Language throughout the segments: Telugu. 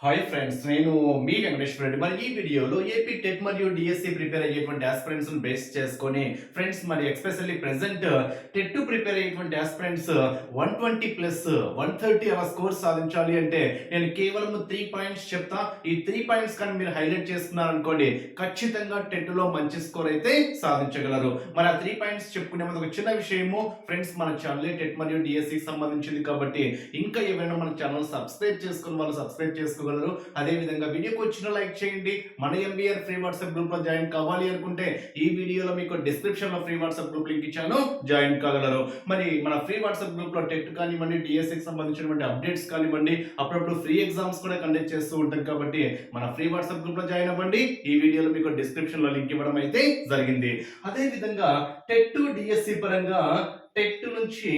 హాయ్ ఫ్రెండ్స్, నేను మీ వెంకటేశ్వర రెడ్డి. మరి ఈ వీడియోలో ఏపీ టెట్ మరియు డిఎస్సి ప్రిపేర్ అయ్యేటువంటి ఆస్పిరెంట్స్ బేస్ చేసుకొని ఫ్రెండ్స్, మరి ఎక్స్పెషల్లీ ప్రెసెంట్ టెట్ ప్రిపేర్ అయ్యేటువంటి ఆస్పిరెంట్స్ 120 ప్లస్ 130 అలా స్కోర్ సాధించాలి అంటే నేను కేవలం 3 పాయింట్స్ చెప్తా. ఈ 3 పాయింట్స్ కానీ మీరు హైలైట్ చేసుకున్నారనుకోండి, ఖచ్చితంగా టెట్ లో మంచి స్కోర్ అయితే సాధించగలరు. మరి ఆ 3 పాయింట్స్ చెప్పుకునే ముందు ఒక చిన్న విషయము ఫ్రెండ్స్, మన ఛానల్ టెట్ మరియు డిఎస్సి సంబంధించింది కాబట్టి ఇంకా ఏమైనా మన ఛానల్ సబ్స్క్రైబ్ చేసుకుని వాళ్ళు సబ్స్క్రైబ్ చేసుకోగలరు. అదే విధంగా వీడియోకి వచ్చిన లైక్ చేయండి. మన ఎంబీఆర్ ఫ్రీ వాట్సాప్ గ్రూప్ లో జాయిన్ కావాలి అనుకుంటే ఈ వీడియోలో మీకు డిస్క్రిప్షన్ లో ఫ్రీ వాట్సాప్ గ్రూప్ లింక్ ఇచ్చాను, జాయిన్ కాగలరు. మరి మన ఫ్రీ వాట్సాప్ గ్రూప్ లో టెట్ కానివ్వండి, డిఎస్సికి సంబంధించినటువంటి అప్డేట్స్ కానివ్వండి, అప్పుడప్పుడు ఫ్రీ ఎగ్జామ్స్ కూడా కండక్ట్ చేస్తూ ఉంటాం కాబట్టి మన ఫ్రీ వాట్సాప్ గ్రూప్ లో జాయిన్ అవ్వండి. ఈ వీడియోలో మీకు డిస్క్రిప్షన్ లో లింక్ ఇవ్వడం అయితే జరిగింది. అదే విధంగా టెట్ డిఎస్సి పరంగా టెట్ నుంచి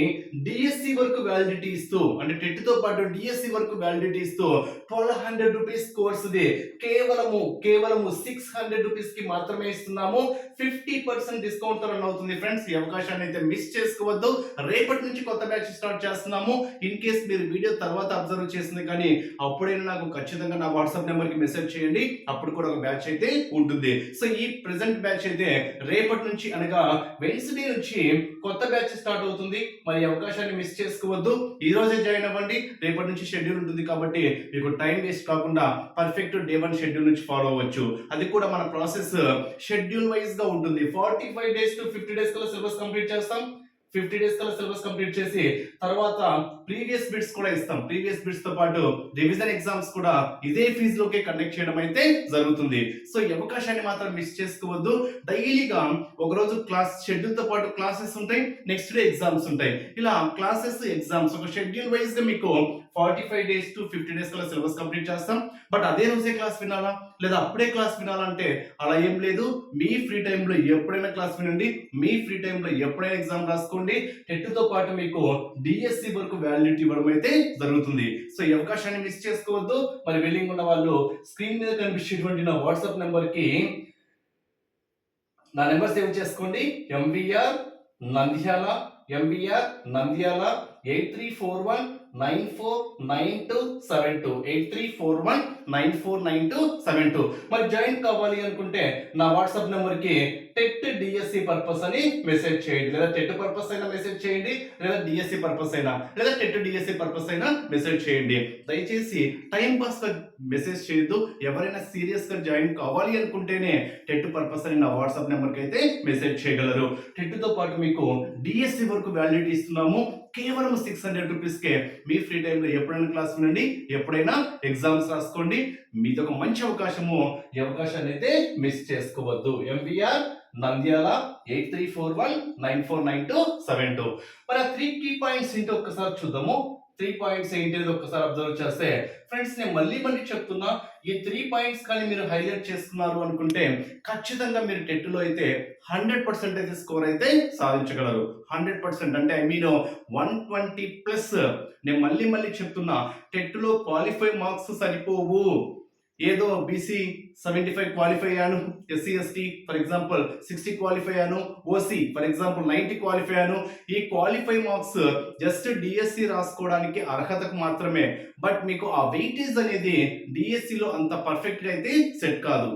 డిఎస్సి వరకు వ్యాలిడిటీ ఇస్తూ, అంటే టెట్ తో పాటు డిఎస్సి వరకు వ్యాలిడిటీ ఇస్తూ 1200 రూపీస్ కోర్స్ ది కేవలము 600 రూపీస్ కి మాత్రమే ఇస్తున్నాము. 50% డిస్కౌంట్ తో రన్ అవుతుంది ఫ్రెండ్స్. ఈ అవకాశాన్ని అయితే మిస్ చేసుకోవద్దు. రేపటి నుంచి కొత్త బ్యాచ్ స్టార్ట్ చేస్తున్నాము. ఇన్ కేస్ మీరు వీడియో తర్వాత అబ్జర్వ్ చేసింది కానీ అప్పుడైనా నాకు ఖచ్చితంగా నా వాట్సాప్ నెంబర్ కి మెసేజ్ చేయండి. అప్పుడు కూడా ఒక బ్యాచ్ అయితే ఉంటుంది. సో ఈ ప్రెసెంట్ బ్యాచ్ అయితే రేపటి నుంచి అనగా వెన్స్డే నుంచి కొత్త బ్యాచ్ స్టార్ట్ అవుతుంది. మరి అవకాశాన్ని మిస్ చేసుకోవద్దు. ఈ రోజే జాయిన్ అవ్వండి. రేపటి నుంచి షెడ్యూల్ ఉంటుంది కాబట్టి మీకు టైం వేస్ట్ కాకుండా పర్ఫెక్ట్ డే 1 షెడ్యూల్ నుంచి ఫాలో అవ్వచ్చు. అది కూడా మన ప్రాసెస్ షెడ్యూల్ వైజ్ గా ఉంటుంది. 45 డేస్ టు 50 డేస్ కల్లా సిలబస్ కంప్లీట్ చేస్తాం. 50 డేస్ కల్లా సిలబస్ కంప్లీట్ చేసి తర్వాత ప్రీవియస్ బిట్స్ కూడా ఇస్తాం. ప్రీవియస్ బిట్స్ తో పాటు రివిజన్ ఎగ్జామ్స్ కూడా ఇదే ఫీజులోకే కండక్ట్ చేయడం అయితే జరుగుతుంది. సో ఈ అవకాశాన్ని మాత్రం మిస్ చేసుకోవద్దు. డైలీగా ఒక రోజు క్లాస్ షెడ్యూల్ తో పాటు క్లాసెస్ ఉంటాయి, నెక్స్ట్ డే ఎగ్జామ్స్ ఉంటాయి. ఇలా క్లాసెస్ ఎగ్జామ్స్ ఒక షెడ్యూల్ వైజ్ గా మీకు 45 డేస్ టు 50 డేస్ కల్లా సిలబస్ కంప్లీట్ చేస్తాం. బట్ అదే రోజే క్లాస్ వినాలా లేదా అప్పుడే క్లాస్ వినాలంటే అలా ఏం లేదు. మీ ఫ్రీ టైంలో ఎప్పుడైనా క్లాస్ వినండి. మీ ఫ్రీ టైంలో ఎప్పుడైనా ఎగ్జామ్ రాసుకోండి. టెట్ తో పాటు మీకు డిఎస్సి వరకు వ్యాలిడిటీ ఇవ్వడం అయితే జరుగుతుంది. సో ఈ అవకాశాన్ని మిస్ చేసుకోవద్దు. మరి వెల్లింగ్ ఉన్న వాళ్ళు స్క్రీన్ మీద కనిపించేటువంటి నా వాట్సాప్ నెంబర్ కి నా నెంబర్ సేవ్ చేసుకోండి. ఎంవిఆర్ నంద్యాల 8341949272 8341949272. మరి జాయిన్ కావాలి అనుకుంటే నా వాట్సాప్ నెంబర్ కి టెట్ డిఎస్సి పర్పస్ అని మెసేజ్ చేయండి, లేదా టెట్ పర్పస్ అయినా మెసేజ్ చేయండి, లేదా డిఎస్సి పర్పస్ అయినా, లేదా టెట్ డిఎస్సి పర్పస్ అయినా మెసేజ్ చేయండి. దయచేసి టైం పాస్ గా మెసేజ్ చేయొద్దు. ఎవరైనా సీరియస్ గా జాయిన్ కావాలి అనుకుంటేనే టెట్ పర్పస్ అని నా వాట్సాప్ నెంబర్ కి అయితే మెసేజ్ చేయగలరు. టెట్ తో పాటు మీకు డిఎస్సి వరకు వ్యాలిడిటీ ఇస్తున్నాము. కేవలం 600 రూపీస్ కే మీ ఫ్రీ టైంలో ఎప్పుడైనా క్లాస్ వినండి, ఎప్పుడైనా ఎగ్జామ్స్ రాసుకోండి. మీది ఒక మంచి అవకాశము. ఈ అవకాశాన్ని అయితే మిస్ చేసుకోవద్దు. ఎంవిఆర్ నంద్యాల 8341949272. మరి ఆ 3 కీ పాయింట్స్ ఏంటో ఒక్కసారి చూద్దాము. 3 పాయింట్స్ ఏంటి అనేది ఒక్కసారి అబ్జర్వ్ చేస్తే ఫ్రెండ్స్, నేను మళ్ళీ చెప్తున్నా, ఈ 3 పాయింట్స్ కానీ మీరు హైలైట్ చేసుకున్నారు అనుకుంటే ఖచ్చితంగా మీరు టెట్ లో అయితే 100% అయితే స్కోర్ అయితే సాధించగలరు. 100% అంటే ఐ మీన్ 120 ప్లస్. నేను మళ్ళీ చెప్తున్నా, టెట్ లో క్వాలిఫై మార్క్స్ సరిపోవు. ఏదో బీసీ 75 క్వాలిఫై అయ్యాను, SC ST for example 60 qualify అయ్యాను, ఓసీ ఫర్ ఎగ్జాంపుల్ 90 క్వాలిఫై అయ్యాను. ఈ క్వాలిఫై మార్క్స్ జస్ట్ డిఎస్సి రాసుకోవడానికి అర్హతకు మాత్రమే. బట్ మీకు ఆ వెయిటేజ్ అనేది డిఎస్సిలో అంత పర్ఫెక్ట్ గా అయితే సెట్ కాదు.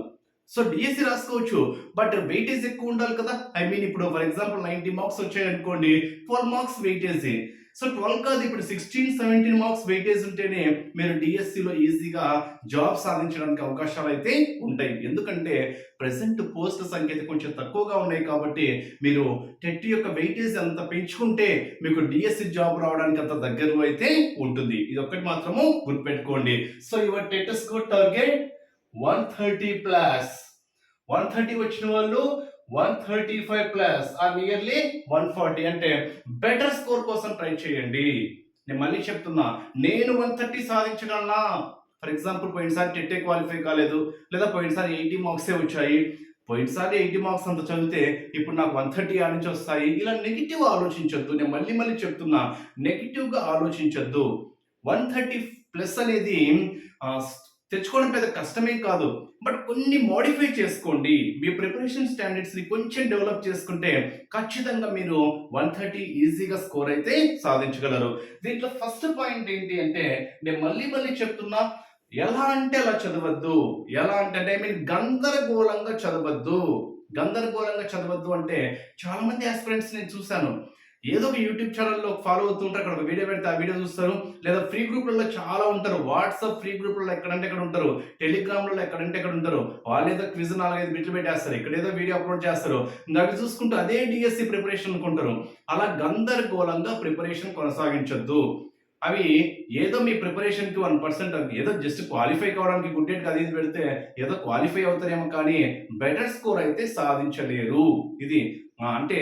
సో డిఎస్సి రాసుకోవచ్చు, బట్ వెయిటేజ్ ఎక్కువ ఉండాలి కదా. ఐ మీన్ ఇప్పుడు ఫర్ ఎగ్జాంపుల్ 90 మార్క్స్ వచ్చాయి అనుకోండి, 12 మార్క్స్ వెయిటేజ్. సో 12 కాదు, ఇప్పుడు 16-17 మార్క్స్ వెయిటేజ్ ఉంటేనే మీరు డిఎస్సిలో ఈజీగా జాబ్ సాధించడానికి అవకాశాలు అయితే ఉంటాయి. ఎందుకంటే ప్రెసెంట్ పోస్ట్ సంఖ్య కొంచెం తక్కువగా ఉన్నాయి కాబట్టి మీరు టెట్ యొక్క వెయిటేజ్ అంత పెంచుకుంటే మీకు డిఎస్సి జాబ్ రావడానికి అంత దగ్గరలో అయితే ఉంటుంది. ఇది ఒక్కటి మాత్రము గుర్తుపెట్టుకోండి. So your TET score target 130 plus. 130 వచ్చిన వాళ్ళు 135 ప్లస్ ఆర్ నియర్లీ 140, అంటే బెటర్ స్కోర్ కోసం ట్రై చేయండి. నేను మళ్ళీ చెప్తున్నా, నేను 130 సాధించగలనా? ఫర్ ఎగ్జాంపుల్ పోయినసారి టెట్టే క్వాలిఫై కాలేదు, లేదా పోయినసారి 80 మార్క్సే వచ్చాయి. పోయినసారి 80 మార్క్స్ అంత చదివితే ఇప్పుడు నాకు 130 ఆ నుంచి వస్తాయి. ఇలా నెగిటివ్ ఆలోచించొద్దు. నేను మళ్ళీ చెప్తున్నా, నెగిటివ్ గా ఆలోచించొద్దు. 130 ప్లస్ అనేది తెచ్చుకోవడం పెద్ద కష్టమే కాదు. బట్ కొన్ని మోడిఫై చేసుకోండి. మీ ప్రిపరేషన్ స్టాండర్డ్స్ ని కొంచెం డెవలప్ చేసుకుంటే ఖచ్చితంగా మీరు 130 ఈజీగా స్కోర్ అయితే సాధించగలరు. దీంట్లో ఫస్ట్ పాయింట్ ఏంటి అంటే, నేను మళ్ళీ చెప్తున్నా, ఎలా అంటే అలా చదవద్దు. ఎలా అంటే ఐ మీన్ గందరగోళంగా చదవద్దు. గందరగోళంగా చదవద్దు అంటే చాలా మంది ఆస్పిరెంట్స్ నేను చూసాను. ఏదో ఒక యూట్యూబ్ ఛానెల్‌లో ఫాలో అవుతూ ఉంటారు. అక్కడ ఒక వీడియో పెడితే ఆ వీడియో చూస్తారు. లేదా ఫ్రీ గ్రూప్‌లలో చాలా ఉంటారు. వాట్సాప్ ఫ్రీ గ్రూప్‌లలో ఎక్కడంటే అక్కడ ఉంటారు. టెలిగ్రామ్‌లలో ఎక్కడంటే అక్కడ ఉంటారు. వాళ్ళేదో క్విజ్ 4, 5 బిట్లు పెట్టేస్తారు. ఇక్కడేదో వీడియో అప్‌లోడ్ చేస్తారు. ఇంక అవి చూసుకుంటూ అదే డీఎస్సీ ప్రిపరేషన్ అనుకుంటారు. అలా గందరగోళంగా ప్రిపరేషన్ కొనసాగించొద్దు. అవి ఏదో మీ ప్రిపరేషన్‌కి 1% ఏదో జస్ట్ క్వాలిఫై కావడానికి గుడ్డేట్‌కి అది ఇది పెడితే ఏదో క్వాలిఫై అవుతారేమో కానీ బెటర్ స్కోర్ అయితే సాధించలేరు. ఇది అంటే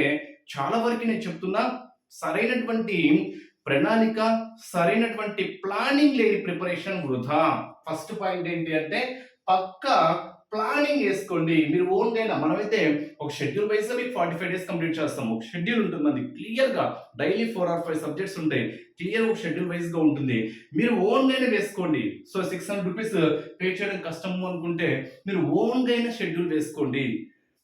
చాలా వరకు నేను చెప్తున్నా సరైనటువంటి ప్రణాళిక, సరైనటువంటి ప్లానింగ్ లేని ప్రిపరేషన్ వృధా. ఫస్ట్ పాయింట్ ఏంటి అంటే పక్కా ప్లానింగ్ వేసుకోండి. మీరు ఓన్‌గా మనమైతే ఒక షెడ్యూల్ వైస్‌గా మీకు 45 డేస్ కంప్లీట్ చేస్తాం. ఒక షెడ్యూల్ ఉంటుంది మనది క్లియర్‌గా డైలీ 4 ఆర్ 5 సబ్జెక్ట్స్ ఉంటాయి. క్లియర్ ఒక షెడ్యూల్ వైస్‌గా ఉంటుంది. మీరు ఓన్‌గానే వేసుకోండి. సో ₹600 పే చేయడం కష్టము అనుకుంటే మీరు ఓన్‌గా అయినా షెడ్యూల్ వేసుకోండి.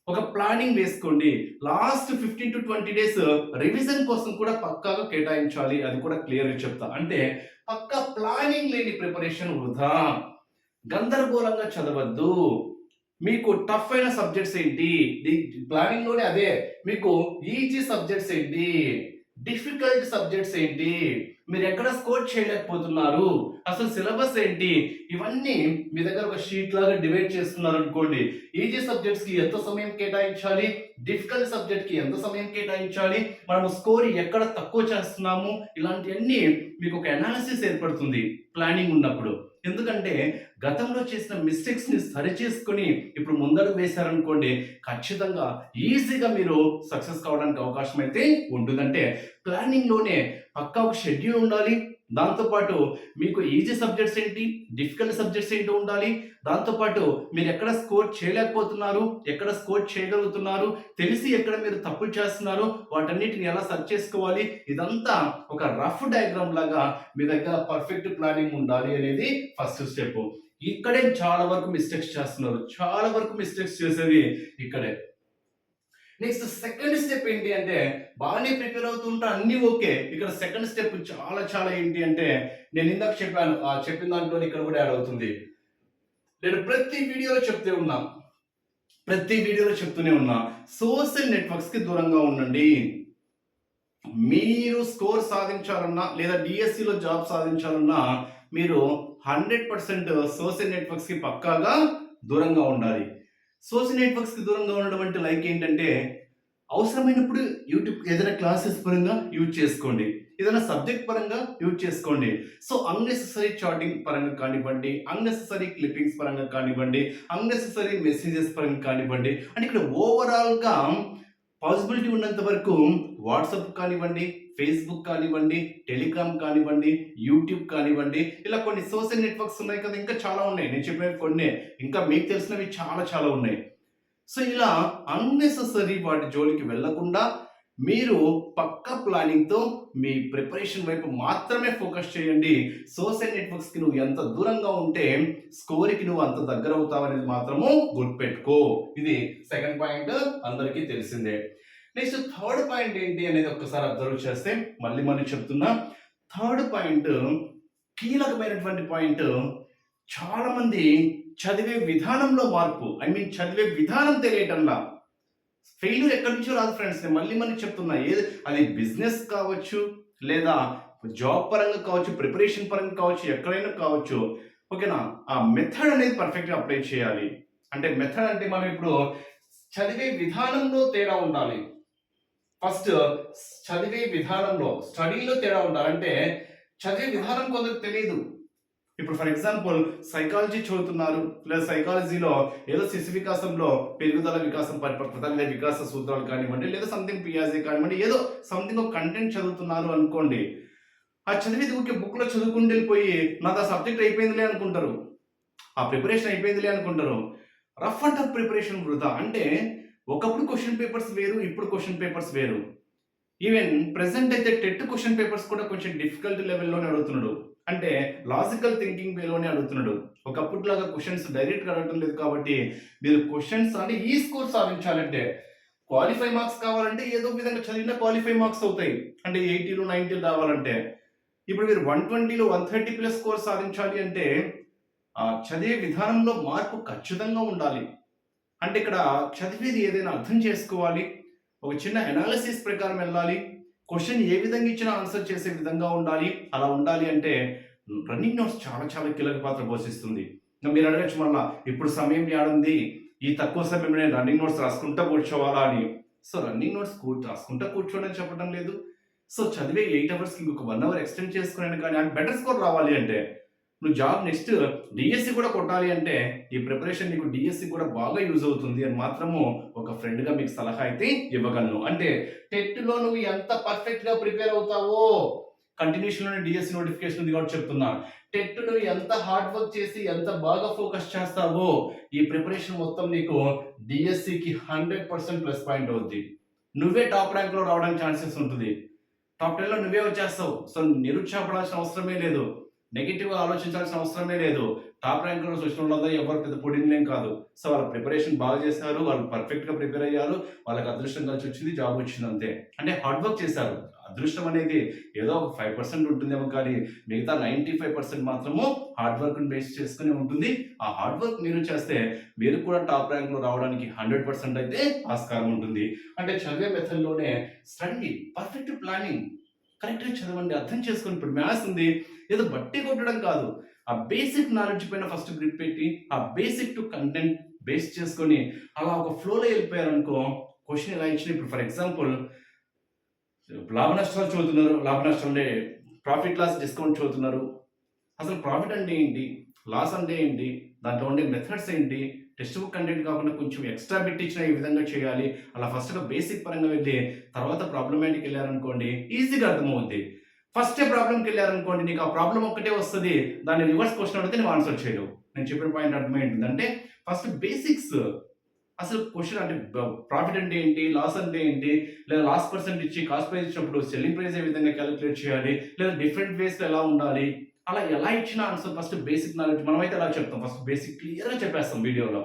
ఒక ప్లానింగ్ వేసుకోండి. లాస్ట్ 15-20 డేస్ రివిజన్ కోసం కూడా పక్కాగా కేటాయించాలి. అది కూడా క్లియర్‌గా చెప్తా. అంటే పక్కా ప్లానింగ్ లేని ప్రిపరేషన్ వృధా. గందరగోళంగా చదవద్దు. మీకు టఫ్ అయిన సబ్జెక్ట్స్ ఏంటి? ప్లానింగ్ లోనే అదే. మీకు ఈజీ సబ్జెక్ట్స్ ఏంటి? డిఫికల్ట్ సబ్జెక్ట్స్ ఏంటి? మీరు ఎక్కడ స్కోర్ చేయలేకపోతున్నారు? అసలు సిలబస్ ఏంటి? ఇవన్నీ మీ దగ్గర ఒక షీట్ లాగా డివైడ్ చేస్తున్నారు అనుకోండి. ఈజీ సబ్జెక్ట్స్ కి ఎంత సమయం కేటాయించాలి? డిఫికల్ట్ సబ్జెక్ట్ కి ఎంత సమయం కేటాయించాలి? మనము స్కోర్ ఎక్కడ తక్కువ చేస్తున్నాము? ఇలాంటివన్నీ మీకు ఒక అనాలిసిస్ ఏర్పడుతుంది ప్లానింగ్ ఉన్నప్పుడు. ఎందుకంటే గతంలో చేసిన మిస్టేక్స్ ని సరిచేసుకొని ఇప్పుడు ముందడుగు వేశారనుకోండి ఖచ్చితంగా ఈజీగా మీరు సక్సెస్ కావడానికి అవకాశం అయితే ఉంటుందంటే ప్లానింగ్ లోనే పక్కా ఒక షెడ్యూల్ ఉండాలి. దాంతోపాటు మీకు ఈజీ సబ్జెక్ట్స్ ఏంటి, డిఫికల్ట్ సబ్జెక్ట్స్ ఏంటి ఉండాలి. దాంతోపాటు మీరు ఎక్కడ స్కోర్ చేయలేకపోతున్నారు, ఎక్కడ స్కోర్ చేయగలుగుతున్నారు, తెలిసి ఎక్కడ మీరు తప్పులు చేస్తున్నారు, వాటన్నిటిని ఎలా సర్చ్ చేసుకోవాలి. ఇదంతా ఒక రఫ్ డయాగ్రామ్ లాగా మీ దగ్గర పర్ఫెక్ట్ ప్లానింగ్ ఉండాలి అనేది ఫస్ట్ స్టెప్. ఇక్కడే చాలా వరకు మిస్టేక్స్ చేస్తున్నారు. చాలా వరకు మిస్టేక్స్ చేసేది ఇక్కడే. నెక్స్ట్ సెకండ్ స్టెప్ ఏంటి అంటే బాగానే ప్రిపేర్ అవుతుంటే అన్ని ఓకే. ఇక్కడ సెకండ్ స్టెప్ చాలా చాలా ఏంటి అంటే నేను ఇందాక చెప్పాను. ఆ చెప్పిన దాంట్లో ఇక్కడ కూడా యాడ్ అవుతుంది. నేను ప్రతి వీడియోలో చెప్తూనే ఉన్నా సోషల్ నెట్వర్క్స్ కి దూరంగా ఉండండి. మీరు స్కోర్ సాధించాలన్నా లేదా డిఎస్సిలో జాబ్ సాధించాలన్నా మీరు 100% సోషల్ నెట్వర్క్స్ కి పక్కాగా దూరంగా ఉండాలి. సోషల్ నెట్వర్క్స్ కి దూరంగా ఉండడం అంటే లైక్ ఏంటంటే అవసరమైనప్పుడు యూట్యూబ్ ఏదైనా క్లాసెస్ పరంగా యూజ్ చేసుకోండి, ఏదైనా సబ్జెక్ట్ పరంగా యూజ్ చేసుకోండి. సో అన్నెసెసరీ చాటింగ్ పరంగా కానివ్వండి, అన్నెసెసరీ క్లిప్పింగ్స్ పరంగా కానివ్వండి, అన్నెసెసరీ మెసేజెస్ పరంగా కానివ్వండి, అంటే ఇక్కడ ఓవరాల్గా పాసిబిలిటీ ఉన్నంత వరకు వాట్సాప్ కానివ్వండి, ఫేస్బుక్ కానివ్వండి, టెలిగ్రామ్ కానివ్వండి, యూట్యూబ్ కానివ్వండి, ఇలా కొన్ని సోషల్ నెట్వర్క్స్ ఉన్నాయి కదా, ఇంకా చాలా ఉన్నాయి. నేను చెప్పినవి కొన్ని, ఇంకా మీకు తెలిసినవి చాలా చాలా ఉన్నాయి. సో ఇలా అన్నెసెసరీ వాటి జోలికి వెళ్లకుండా మీరు పక్కా ప్లానింగ్తో మీ ప్రిపరేషన్ వైపు మాత్రమే ఫోకస్ చేయండి. సోషల్ నెట్వర్క్స్ కి నువ్వు ఎంత దూరంగా ఉంటే స్కోర్కి నువ్వు అంత దగ్గర అవుతావు అనేది మాత్రము గుర్తుపెట్టుకో. ఇది సెకండ్ పాయింట్, అందరికీ తెలిసిందే. నెక్స్ట్ థర్డ్ పాయింట్ ఏంటి అనేది ఒక్కసారి అబ్జర్వ్ చేస్తే మళ్ళీ చెప్తున్నా. థర్డ్ పాయింట్ కీలకమైనటువంటి పాయింట్. చాలా మంది చదివే విధానంలో మార్పు, ఐ మీన్ చదివే విధానం తెలియటంలా. ఫెయిల్యూర్ ఎక్కడి నుంచో రాదు ఫ్రెండ్స్. నేను మళ్ళీ చెప్తున్నా, ఏది అది బిజినెస్ కావచ్చు, లేదా జాబ్ పరంగా కావచ్చు, ప్రిపరేషన్ పరంగా కావచ్చు, ఎక్కడైనా కావచ్చు. ఓకేనా? ఆ మెథడ్ అనేది పర్ఫెక్ట్గా అప్లై చేయాలి. అంటే మెథడ్ అంటే మనం ఇప్పుడు చదివే విధానంలో తేడా ఉండాలి. ఫస్ట్ చదివే విధానంలో, స్టడీలో తేడా ఉండాలి. అంటే చదివే విధానం కొందరికి తెలియదు. ఇప్పుడు ఫర్ ఎగ్జాంపుల్ సైకాలజీ చదువుతున్నారు, లేదా సైకాలజీలో ఏదో శిశు వికాసంలో పెరుగుదల, వికాసం, పరిపక్వత, లేదా వికాస సూత్రాలు కానివ్వండి, లేదా సంథింగ్ పియాజీ కానివ్వండి, ఏదో సంథింగ్ ఒక కంటెంట్ చదువుతున్నారు అనుకోండి. ఆ చదివేది ఊరికే బుక్లో చదువుకుంటూ వెళ్ళిపోయి నాది ఆ సబ్జెక్ట్ అయిపోయిందిలే అనుకుంటారు, ఆ ప్రిపరేషన్ అయిపోయిందిలే అనుకుంటారు. రఫ్ అండ్ టఫ్ ప్రిపరేషన్ వృధా. అంటే ఒకప్పుడు క్వశ్చన్ పేపర్స్ వేరు, ఇప్పుడు క్వశ్చన్ పేపర్స్ వేరు. ఈవెన్ ప్రెసెంట్ అయితే టెట్ క్వశ్చన్ పేపర్స్ కూడా కొంచెం డిఫికల్ట్ లెవెల్లోనే అడుగుతున్నాడు. అంటే లాజికల్ థింకింగ్ వేలోనే అడుగుతున్నాడు. ఒకప్పుడులాగా క్వశ్చన్స్ డైరెక్ట్గా అడగటం లేదు. కాబట్టి మీరు క్వశ్చన్స్ అంటే ఈ స్కోర్ సాధించాలంటే క్వాలిఫై మార్క్స్ కావాలంటే ఏదో విధంగా చదివిన క్వాలిఫై మార్క్స్ అవుతాయి. అంటే 80లు 90లు రావాలంటే ఇప్పుడు మీరు 120లో 130+ స్కోర్ సాధించాలి అంటే చదివే విధానంలో మార్పు ఖచ్చితంగా ఉండాలి. అంటే ఇక్కడ చదివేది ఏదైనా అర్థం చేసుకోవాలి. ఒక చిన్న అనాలిసిస్ ప్రకారం వెళ్ళాలి. క్వెషన్ ఏ విధంగా ఇచ్చినా ఆన్సర్ చేసే విధంగా ఉండాలి. అలా ఉండాలి అంటే రన్నింగ్ నోట్స్ చాలా చాలా కీలక పాత్ర పోషిస్తుంది. మీరు అడగచ్చు మళ్ళా, ఇప్పుడు సమయం యాడుంది, ఈ తక్కువ సమయంలో నేను రన్నింగ్ నోట్స్ రాసుకుంటా కూర్చోవాలా అని. సో రన్నింగ్ నోట్స్ రాసుకుంటా కూర్చోవడం చెప్పడం లేదు. సో చదివే 8 అవర్స్‌కి ఇంకొక 1 అవర్ ఎక్స్టెండ్ చేసుకున్నాను కానీ అండ్ బెటర్ స్కోర్ రావాలి అంటే, నువ్వు జాబ్ నెక్స్ట్ డీఎస్సీ కూడా కొట్టాలి అంటే ఈ ప్రిపరేషన్ నీకు డీఎస్సీ కూడా బాగా యూజ్ అవుతుంది అని మాత్రము ఒక ఫ్రెండ్‌గా మీకు సలహా అయితే ఇవ్వగలను. అంటే టెట్‌లో నువ్వు ఎంత పర్ఫెక్ట్‌గా ప్రిపేర్ అవుతావో, కంటిన్యూషన్‌లోనే డీఎస్సీ నోటిఫికేషన్ ఉంది కాబట్టి చెప్తున్నా. టెట్‌లో ఎంత హార్డ్ వర్క్ చేసి ఎంత బాగా ఫోకస్ చేస్తావో ఈ ప్రిపరేషన్ మొత్తం నీకు డీఎస్సీకి 100% ప్లస్ పాయింట్ అవుద్ది. నువ్వే టాప్ ర్యాంక్‌లో రావడానికి ఛాన్సెస్ ఉంటుంది. టాప్ 10లో నువ్వే వచ్చేస్తావు. సో నిరుత్సాహపడాల్సిన అవసరమే లేదు. నెగెటివ్‌గా ఆలోచించాల్సిన అవసరమే లేదు. టాప్ ర్యాంకర్స్ వచ్చిన వాళ్ళందరూ ఎవరు పెద్ద పుడింగ్‌లేం కాదు. సో వాళ్ళ ప్రిపరేషన్ బాగా చేశారు. వాళ్ళు పర్ఫెక్ట్‌గా ప్రిపేర్ అయ్యారు. వాళ్ళకి అదృష్టం కలిసి వచ్చింది. జాబ్ వచ్చింది అంతే. అంటే హార్డ్ వర్క్ చేశారు. అదృష్టం అనేది ఏదో ఒక 5% ఉంటుందేమో కానీ మిగతా 95% మాత్రము హార్డ్ వర్క్‌ని బేస్ చేసుకొని ఉంటుంది. ఆ హార్డ్ వర్క్ మీరు చేస్తే మీరు కూడా టాప్ ర్యాంక్‌లో రావడానికి 100% అయితే ఆస్కారం ఉంటుంది. అంటే చదివే మెథడ్‌లోనే స్టడీ, పర్ఫెక్ట్ ప్లానింగ్, కరెక్ట్‌గా చదవండి. అర్థం చేసుకోండి. ఇప్పుడు మ్యాథ్స్ ఉంది. ఏదో బట్టి కొట్టడం కాదు. ఆ బేసిక్ నాలెడ్జ్ పైన ఫస్ట్ గ్రిప్ పెట్టి, ఆ బేసిక్ టు కంటెంట్ బేస్ చేసుకొని అలా ఒక ఫ్లోలో వెళ్ళిపోయారనుకో, క్వెషన్ ఎలా ఇచ్చినా ఇప్పుడు ఫర్ ఎగ్జాంపుల్ లాభ నష్టాలు చదువుతున్నారు. లాభ నష్టాలు ప్రాఫిట్ లాస్ డిస్కౌంట్ చదువుతున్నారు. అసలు ప్రాఫిట్ అంటే ఏంటి? లాస్ అంటే ఏంటి? దాంట్లో ఉండే మెథడ్స్ ఏంటి? టెక్స్ట్ బుక్ కంటెంట్ కాకుండా కొంచెం ఎక్స్ట్రా బిట్ ఇచ్చినా ఈ విధంగా చేయాలి. అలా ఫస్ట్‌గా బేసిక్ పరంగా వెళ్ళి తర్వాత ప్రాబ్లమాటిక్ వెళ్ళారనుకోండి ఈజీగా అర్థమవుద్ది. ఫస్టే ప్రాబ్లమ్‌కి వెళ్ళారనుకోండి నీకు ఆ ప్రాబ్లమ్ ఒక్కటే వస్తది. దాన్ని రివర్స్ క్వెషన్ అడిగితే నువ్వు ఆన్సర్ చేయలేవు. నేను చెప్పిన పాయింట్ అర్థమైంటుంది. అంటే ఫస్ట్ బేసిక్స్, అసలు క్వెషన్ అంటే ప్రాఫిట్ అంటే ఏంటి? లాస్ అంటే ఏంటి? లేదా లాస్ పర్సెంట్ ఇచ్చి కాస్ట్ ప్రైస్ ఇచ్చినప్పుడు సెల్లింగ్ ప్రైస్ ఏ విధంగా కాలిక్యులేట్ చేయాలి? లేదా డిఫరెంట్ వేస్‌లో ఎలా ఉండాలి? అలా ఎలా ఇచ్చినా ఆన్సర్ ఫస్ట్ బేసిక్ నాలెడ్జ్ మనమైతే అలా చెప్తాం. ఫస్ట్ బేసిక్ క్లియర్‌గా చెప్పేస్తాం వీడియోలో.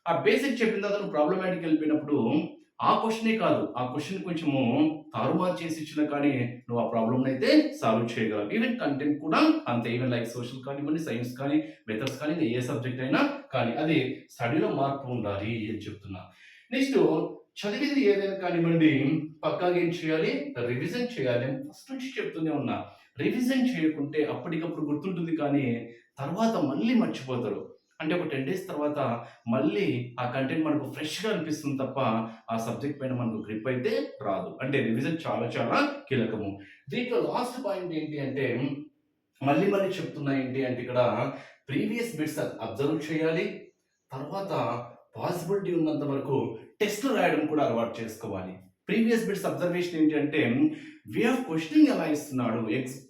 ఆ బేసిక్ చెప్పిన తర్వాత నువ్వు ప్రాబ్లమాటిక్ వెళ్ళిపోయినప్పుడు ఆ క్వెషనే కాదు, ఆ క్వెషన్ కొంచెము తారుమారు చేసి ఇచ్చినా కానీ నువ్వు ఆ ప్రాబ్లమ్‌ని అయితే సాల్వ్ చేయగలవు. ఈవెన్ కంటెంట్ కూడా అంతే. ఈవెన్ లైక్ సోషల్ కానివ్వండి, సైన్స్ కానీ, మెథడ్స్ కానీ ఏ సబ్జెక్ట్ అయినా కానీ అది స్టడీలో మార్పు ఉండాలి అని చెప్తున్నా. నెక్స్ట్ చదివేది ఏదైనా కానివ్వండి పక్కాగా ఏం చేయాలి? రివిజన్ చేయాలి. ఫస్ట్ నుంచి చెప్తూనే ఉన్నా. రివిజన్ చేయకుంటే అప్పటికప్పుడు గుర్తుంటుంది కానీ తర్వాత మళ్ళీ మర్చిపోతారు. అంటే ఒక 10 డేస్ తర్వాత మళ్ళీ ఆ కంటెంట్ మనకు ఫ్రెష్‌గా అనిపిస్తుంది తప్ప ఆ సబ్జెక్ట్ పైన మనకు గ్రిప్ అయితే రాదు. అంటే రివిజన్ చాలా చాలా కీలకము. దీంట్లో లాస్ట్ పాయింట్ ఏంటి అంటే మళ్ళీ మళ్ళీ చెప్తున్నా ఏంటి అంటే ఇక్కడ ప్రీవియస్ బిట్స్ అబ్జర్వ్ చేయాలి. తర్వాత పాసిబిలిటీ ఉన్నంత వరకు టెస్ట్‌లు రాయడం కూడా అలవాటు చేసుకోవాలి. ప్రీవియస్ బిట్స్ అబ్జర్వేషన్ ఏంటి అంటే వే ఆఫ్ క్వెషనింగ్ ఎలా ఇస్తున్నాడు?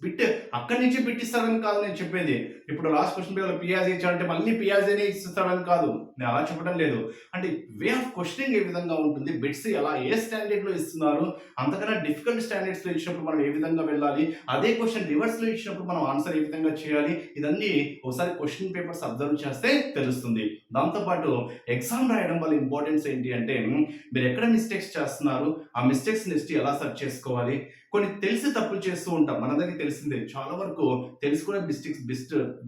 బిట్ అక్కడి నుంచి బిట్ ఇస్తాడని కాదు నేను చెప్పేది. ఇప్పుడు లాస్ట్ క్వెషన్ పేపర్‌లో పియాజే ఇచ్చాడంటే మళ్ళీ పియాజేనే ఇస్తాడని కాదు. నేను అలా చెప్పడం లేదు. అంటే వే ఆఫ్ క్వెషనింగ్ ఏ విధంగా ఉంటుంది? బిట్స్ ఎలా ఏ స్టాండర్డ్‌లో ఇస్తున్నారు? అంతకన్నా డిఫికల్ట్ స్టాండర్డ్స్‌లో ఇచ్చినప్పుడు మనం ఏ విధంగా వెళ్ళాలి? అదే క్వెషన్ రివర్స్‌లో ఇచ్చినప్పుడు మనం ఆన్సర్ ఏ విధంగా చేయాలి? ఇదన్నీ ఒకసారి క్వెషన్ పేపర్స్ అబ్జర్వ్ చేస్తే తెలుస్తుంది. దాంతో పాటు ఎగ్జామ్ రాయడం వల్ల ఇంపార్టెన్స్ ఏంటి అంటే మీరు ఎక్కడ మిస్టేక్స్ చేస్తున్నారు? ఆ మిస్టేక్స్ నెక్స్ట్ ఎలా సర్చ్ చేసుకోవాలి? కొన్ని తెలిసి తప్పులు చేస్తూ ఉంటాం. మనందరికీ తెలిసిందే. చాలా వరకు తెలిసి కూడా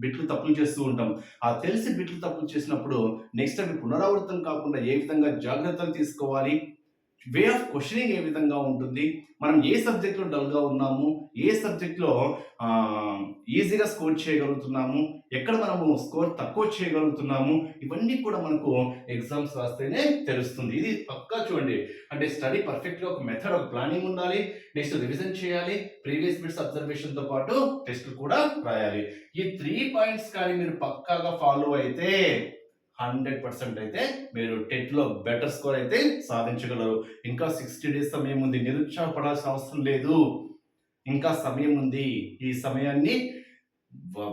బిట్లు తప్పులు చేస్తూ ఉంటాం. ఆ తెలిసి బిట్లు తప్పులు చేసినప్పుడు నెక్స్ట్ అవి పునరావృతం కాకుండా ఏ విధంగా జాగ్రత్తలు తీసుకోవాలి? వే ఆఫ్ క్వెషనింగ్ ఏ విధంగా ఉంటుంది? మనం ఏ సబ్జెక్ట్‌లో డల్‌గా ఉన్నాము? ఏ సబ్జెక్ట్‌లో ఈజీగా స్కోర్ చేయగలుగుతున్నాము? ఎక్కడ మనము స్కోర్ తక్కువ చేయగలుగుతున్నాము? ఇవన్నీ కూడా మనకు ఎగ్జామ్స్ రాస్తేనే తెలుస్తుంది. ఇది పక్కా చూడండి. అంటే స్టడీ పర్ఫెక్ట్‌గా ఒక మెథడ్, ఒక ప్లానింగ్ ఉండాలి. నెక్స్ట్ రివిజన్ చేయాలి. ప్రీవియస్ బిట్స్ అబ్జర్వేషన్‌తో పాటు టెస్ట్‌లు కూడా రాయాలి. ఈ 3 పాయింట్స్ కానీ మీరు పక్కాగా ఫాలో అయితే 100% అయితే మీరు టెట్‌లో బెటర్ స్కోర్ అయితే సాధించగలరు. ఇంకా 60 డేస్ సమయం ఉంది. నిరుత్సాహపడాల్సిన అవసరం లేదు. ఇంకా సమయం ఉంది. ఈ సమయాన్ని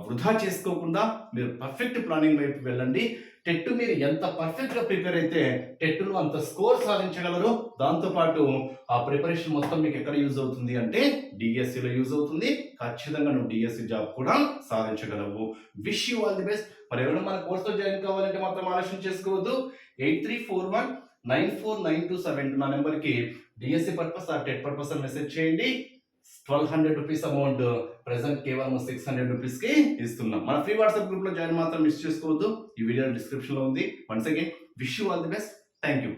వృధా చేసుకోకుండా మీరు పర్ఫెక్ట్ ప్లానింగ్ వైపు వెళ్ళండి. టెట్ మీరు ఎంత పర్ఫెక్ట్‌గా ప్రిపేర్ అయితే టెట్‌లో అంత స్కోర్ సాధించగలరు. దాంతో పాటు ఆ ప్రిపరేషన్ మొత్తం మీకు ఎక్కడ యూజ్ అవుతుంది అంటే డీఎస్సీలో యూజ్ అవుతుంది. ఖచ్చితంగా నువ్వు డీఎస్సీ జాబ్ కూడా సాధించగలవు. Wish you all the best. మరి ఎవరైనా మన కోర్సులో జాయిన్ కావాలంటే మాత్రం ఆలస్యం చేసుకోవద్దు. 8341949272 నా నెంబర్‌కి DSC purpose or TET purpose అని మెసేజ్ చేయండి. 1200 రూపీస్ అమౌంట్ ప్రెసెంట్ కేవలం 600 రూపీస్ కి ఇస్తున్నాం. మన ఫ్రీ వాట్సాప్ గ్రూప్ లో జాయిన్ మాత్రం మిస్ చేసుకోవద్దు. ఈ వీడియో డిస్క్రిప్షన్ లో ఉంది. Once again wish you all the best. Thank you.